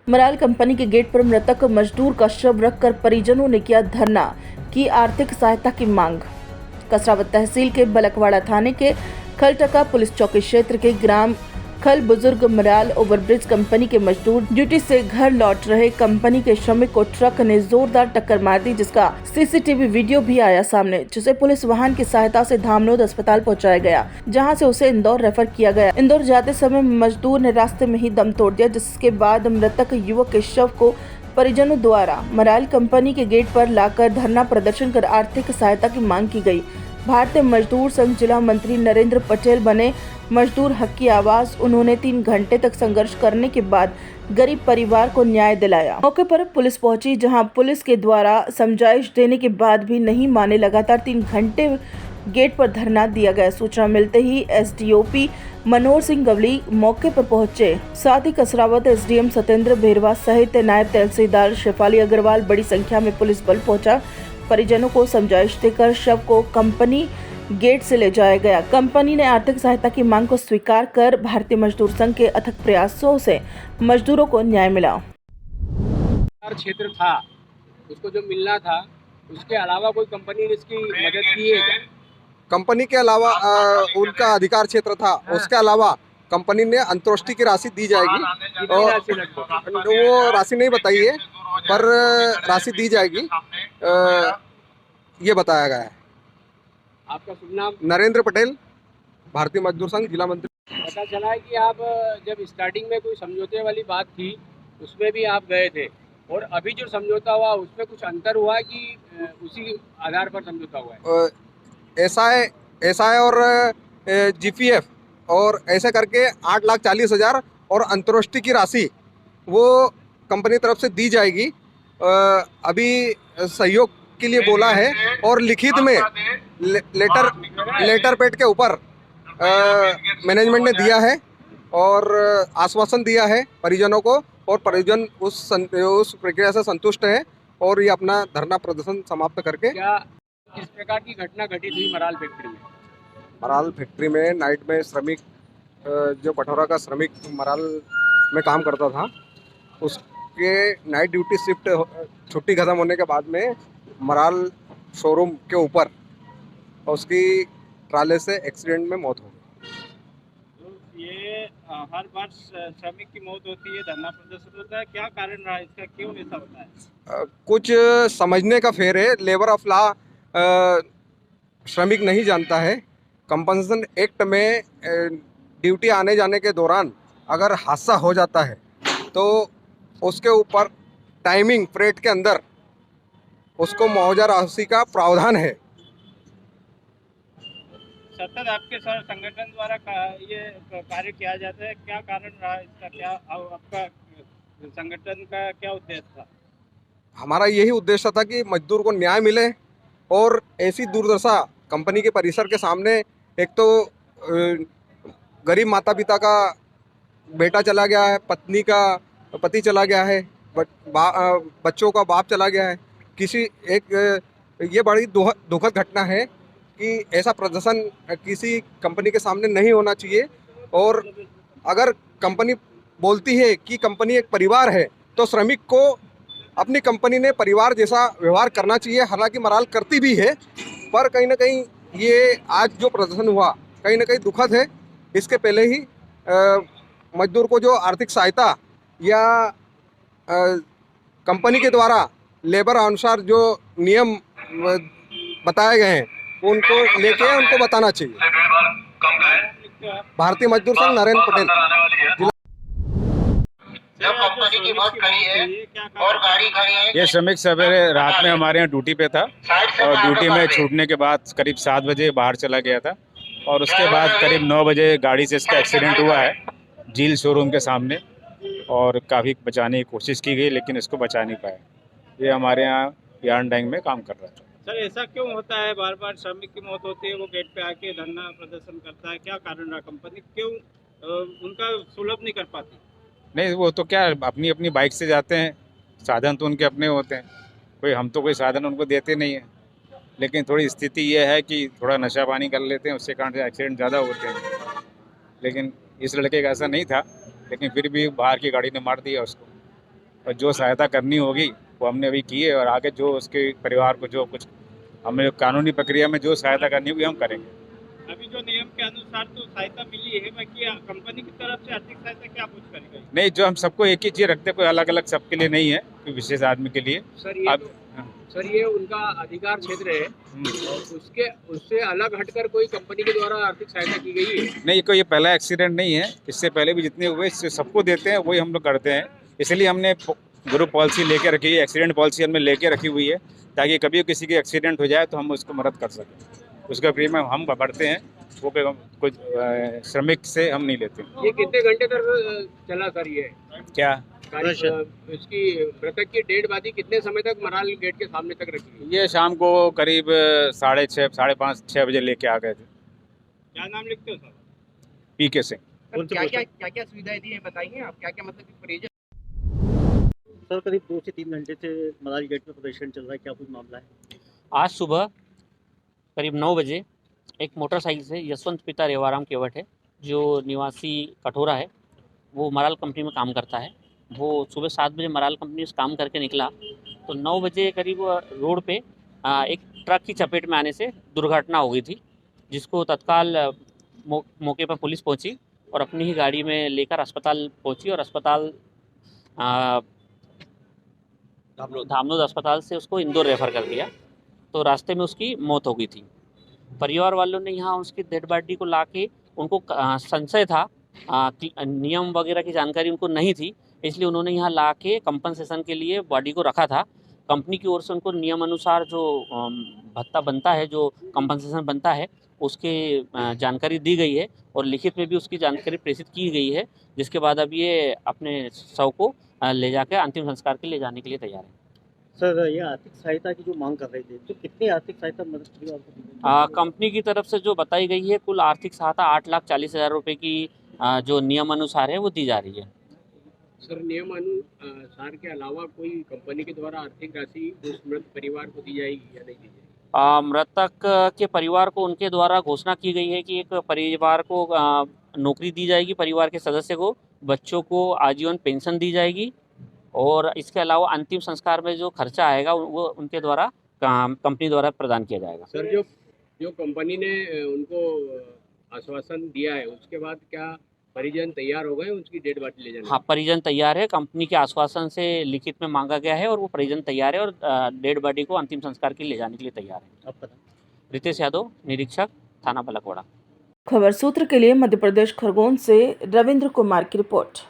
Moral company के gate पर मृतक मजदूर का शव रखकर परिजनों ने किया धरना, की आर्थिक सहायता की मांग। कसरावत तहसील के बलकवाड़ा थाने के खलटका पुलिस चौकी क्षेत्र के ग्राम खल बुजुर्ग मराल ओवरब्रिज कंपनी के मजदूर ड्यूटी से घर लौट रहे कंपनी के श्रमिक को ट्रक ने जोरदार टक्कर मार दी, जिसका सीसीटीवी वीडियो भी आया सामने, जिसे पुलिस वाहन की सहायता से धामनोद अस्पताल पहुंचाया गया, जहां से उसे इंदौर रेफर किया गया। इंदौर जाते समय मजदूर ने रास्ते में ही दम तोड़ दिया, जिसके बाद मृतक युवक के शव को परिजनों द्वारा मराल कंपनी के गेट पर लाकर धरना प्रदर्शन कर आर्थिक सहायता की मांग की गई। भारतीय मजदूर संघ जिला मंत्री नरेंद्र पटेल बने मजदूर हक की आवाज। उन्होंने 3 घंटे तक संघर्ष करने के बाद गरीब परिवार को न्याय दिलाया। मौके पर पुलिस पहुंची, जहां पुलिस के द्वारा समझाइश देने के बाद भी नहीं माने, लगातार 3 घंटे गेट पर धरना दिया गया। सूचना मिलते ही एसडीओपी मनोहर सिंह गवली मौके पर पहुंचे, साथ ही कसरावत एसडीएम सत्येंद्र भेरवा सहित नायब तहसीलदार शेफाली अग्रवाल बड़ी संख्या में पुलिस बल पहुंचा। परिजनों को समझाइश देकर शव को कंपनी गेट से ले जाया गया। कंपनी ने आर्थिक सहायता की मांग को स्वीकार कर भारतीय मजदूर संघ के अथक प्रयासों से मजदूरों को न्याय मिला। क्षेत्र था, उसको जो मिलना था, उसके अलावा कोई कंपनी ने इसकी मदद की है क्या? कंपनी के अलावा उनका अधिकार क्षेत्र था, उसके अलावा कंपनी ने अंतोष्टि की राशि दी जाएगी। कितनी राशि लगभग? वो राशि नहीं बताई है, पर राशि दी जाएगी, ये बताया गया है। आपका शुभ नाम? नरेंद्र पटेल, भारतीय मजदूर संघ जिला मंत्री। पता चला है कि आप जब स्टार्टिंग में कोई समझौते वाली बात थी, उसमें भी आप गए थे, और अभी जो समझौता हुआ उसमें कुछ अंतर हुआ कि उसी आधार पर समझौता हुआ है? एसआई और जीपीएफ और ऐसे करके 8,40,000 और अंतर्राष्ट्रीय की राशि वो कंपनी तरफ से दी जाएगी। अभी सहयोग के लिए बोला है और लिखित में लेटर पैड के ऊपर मैनेजमेंट ने दिया है और आश्वासन दिया है परिजनों को, और परिजन उस प्रक्रिया से संतुष्ट हैं और ये अपना धरना प्रदर्शन समाप्त करके। क्या किस प्रकार की घटना घटित हुई मराल फैक्ट्री में? मराल फैक्ट्री में नाइट में श्रमिक, जो कठौरा का श्रमिक मराल में काम करता था, उसके नाइट ड्यूटी शिफ्ट छुट्टी खत्म होने के बाद में मराल शोरूम के ऊपर उसकी ट्राले से एक्सीडेंट में मौत हो गई। तो ये हर बार श्रमिक की मौत होती है, धरना प्रदर्शन होता है, क्या कारण रहा इसका, क्यों ऐसा होता है? कुछ समझने का फेर है। लेबर ऑफ लॉ श्रमिक नहीं जानता है। कंपनसेशन एक्ट में ड्यूटी आने जाने के दौरान अगर हादसा हो जाता है तो उसके ऊपर टाइमिंग पीरियड के अंदर उसको मुआवजा राशि का प्रावधान है। सतत आपके संगठन द्वारा ये कार्य किया जाता है, क्या कारण रहा इसका, क्या आपका संगठन का क्या उद्देश्य था? हमारा यही उद्देश्य था कि मजदूर को न्याय मिले, और ऐसी दुर्दशा कंपनी के परिसर के सामने, एक तो गरीब माता पिता का बेटा चला गया है, पत्नी का पति चला गया है, बच्चों का बाप चला गया है। ये बड़ी दुखद घटना है कि ऐसा प्रदर्शन किसी कंपनी के सामने नहीं होना चाहिए। और अगर कंपनी बोलती है कि कंपनी एक परिवार है, तो श्रमिक को अपनी कंपनी ने परिवार जैसा व्यवहार करना चाहिए। हालांकि मराल करती भी है, पर कहीं ना कहीं ये आज जो प्रदर्शन हुआ कहीं ना कहीं दुखद है। इसके पहले ही मजदूर को जो आर्थिक सहायता या कंपनी के द्वारा लेबर अनुसार जो नियम बताए गए हैं उनको लेके उनको बताना चाहिए। भारतीय मजदूर संघ नरेंद्र पटेल। जब कंपनी की बस खड़ी है और गाड़ी खड़ी है। ये श्रमिक सवेरे रात में हमारे यहाँ ड्यूटी पे था, और ड्यूटी में छूटने के बाद करीब 7 बजे बाहर चला गया था, और उसके बाद करीब 9 बजे गाड़ी से इसका एक्सीडेंट हुआ है झील शोरूम के सामने, और काफ़ी बचाने की कोशिश की गई लेकिन इसको बचा नहीं पाया। ये हमारे यहाँ यार्न डैंग में काम कर रहा था। सर, ऐसा क्यों होता है, बार बार श्रमिक की मौत होती है, वो गेट पे आके धरना प्रदर्शन करता है, क्या कारण रहा? कंपनी क्यों उनका सुलभ नहीं कर पाती? नहीं, वो तो क्या अपनी अपनी बाइक से जाते हैं, साधन तो उनके अपने होते हैं, हम तो कोई साधन उनको देते नहीं है। लेकिन थोड़ी स्थिति ये है कि थोड़ा नशा पानी कर लेते हैं, उसके कारण से एक्सीडेंट ज़्यादा होते हैं। लेकिन इस लड़के का ऐसा नहीं था, लेकिन फिर भी बाहर की गाड़ी ने मार दिया उसको। और जो सहायता करनी होगी वो हमने अभी की है, और आगे जो उसके परिवार को जो कुछ हमें कानूनी प्रक्रिया में जो सहायता करनी होगी हम करेंगे। अभी जो नियम के अनुसार तो सहायता मिली है, बाकी कंपनी की तरफ से आर्थिक सहायता क्या कुछ करेगा? नहीं, जो हम सबको एक ही चीज़ रखते हैं, कोई अलग अलग सबके लिए नहीं है, कोई विशेष आदमी के लिए। सर ये अब सर ये उनका अधिकार क्षेत्र है और उससे अलग हटकर कोई कंपनी के द्वारा आर्थिक सहायता की गई है? नहीं, कोई ये पहला एक्सीडेंट नहीं है, इससे पहले भी जितने हुए इससे सबको देते हैं, वही हम लोग करते हैं। इसलिए हमने ग्रुप पॉलिसी लेके रखी है, एक्सीडेंट पॉलिसी हमने लेके रखी हुई है, ताकि कभी किसी की एक्सीडेंट हो जाए तो हम उसको मदद कर सकें। उसका प्रीमियम हम भरते हैं, वो कुछ श्रमिक से हम नहीं लेते। ये कितने घंटे तक चला सर ये क्या इसकी मृतक की डेड बॉडी कितने समय तक मराल गेट के सामने तक रखी गई? ये शाम को करीब 6:30 6:30 बजे लेके आ गए थे। क्या नाम लिखते हो सर? पीके से। क्या सुविधाएं दी है बताइए आप, क्या मतलब परिजन? सर करीब 2 से 3 घंटे से मलारी गेट में प्रदर्शन चल रहा है, क्या कुछ मामला है? आज सुबह करीब 9 बजे एक मोटरसाइकिल से यशवंत पिता रेवाराम केवट है, जो निवासी कठोरा है, वो मराल कंपनी में काम करता है। वो सुबह 7 बजे मराल कंपनी से काम करके निकला तो 9 बजे करीब रोड पे एक ट्रक की चपेट में आने से दुर्घटना हो गई थी, जिसको तत्काल मौके पर पुलिस पहुंची और अपनी ही गाड़ी में लेकर अस्पताल पहुंची और अस्पताल धामनोद अस्पताल से उसको इंदौर रेफर कर दिया। तो रास्ते में उसकी मौत हो गई थी। परिवार वालों ने यहाँ उसकी डेड बॉडी को लाके, उनको संशय था, नियम वगैरह की जानकारी उनको नहीं थी, इसलिए उन्होंने यहाँ लाके कंपनसेशन के लिए बॉडी को रखा था। कंपनी की ओर से उनको नियम अनुसार जो भत्ता बनता है, जो कंपनसेशन बनता है, उसके जानकारी दी गई है और लिखित में भी उसकी जानकारी प्रेषित की गई है, जिसके बाद अब ये अपने शव को ले जाकर अंतिम संस्कार के लिए जाने के लिए तैयार है। सर ये आर्थिक सहायता की जो मांग कर रहे थे, तो कितनी आर्थिक सहायता मदद परिवार को दी गई? कंपनी की तरफ से जो बताई गई है, कुल आर्थिक सहायता 8,40,000 रुपये की जो नियम अनुसार है वो दी जा रही है। सर नियम अनुसार के अलावा कोई कंपनी के द्वारा आर्थिक राशि उस मृत परिवार को दी जाएगी या नहीं दी जाएगी? मृतक के परिवार को उनके द्वारा घोषणा की गई है कि एक परिवार को नौकरी दी जाएगी, परिवार के सदस्य को, बच्चों को आजीवन पेंशन दी जाएगी, और इसके अलावा अंतिम संस्कार में जो खर्चा आएगा वो उनके द्वारा कंपनी द्वारा प्रदान किया जाएगा। सर जो कंपनी ने उनको आश्वासन दिया है, उसके बाद क्या परिजन तैयार हो गए उसकी डेड बॉडी ले जाने? हाँ, परिजन तैयार है। कंपनी के आश्वासन से लिखित में मांगा गया है और वो परिजन तैयार है और डेड बॉडी को अंतिम संस्कार के लिए ले जाने के लिए तैयार है। आपका नाम? रितेश यादव, निरीक्षक, थाना बलकवाड़ा। खबर सूत्र के लिए मध्य प्रदेश खरगोन से रविंद्र कुमार की रिपोर्ट।